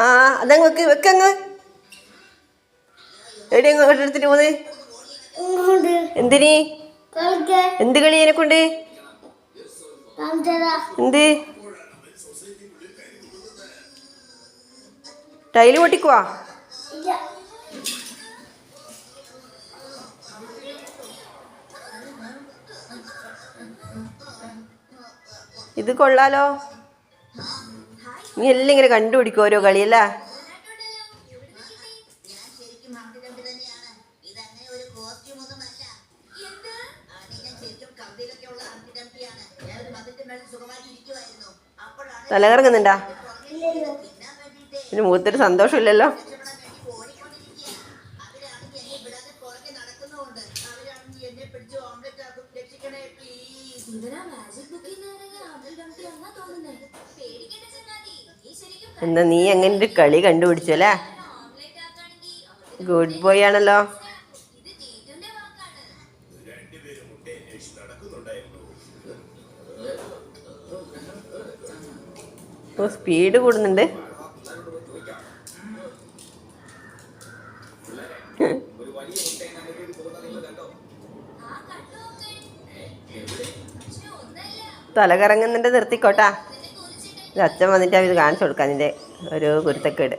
ആ അതങ്ങ് വെക്കങ്ങ്. എവിടെ എടുത്തിട്ട് പോന്ന്? എന്തിനീ? എന്ത് കളി എനെക്കൊണ്ട്? എന്ത് ടൈല് പൊട്ടിക്കുവാ? ഇത് കൊള്ളാലോ. നീ എല്ലാം ഇങ്ങനെ കണ്ടുപിടിക്കും ഓരോ കളിയല്ലേ. തലകറങ്ങുന്നുണ്ടാ? പിന്നെ മുഖത്തൊരു സന്തോഷമില്ലല്ലോ. എന്നാ നീ അങ്ങനെ ഒരു കളി കണ്ടുപിടിച്ചല്ലേ. ഗുഡ് ബോയ് ആണല്ലോ. ഓ സ്പീഡ് കൂടുന്നുണ്ട്. തല കറങ്ങുന്നുണ്ട്, നിർത്തിക്കോട്ടാ. അച്ഛൻ വന്നിട്ട് ഇത് കാണിച്ചു കൊടുക്കാം നിന്റെ ഒരു കുരുത്തക്കേട്.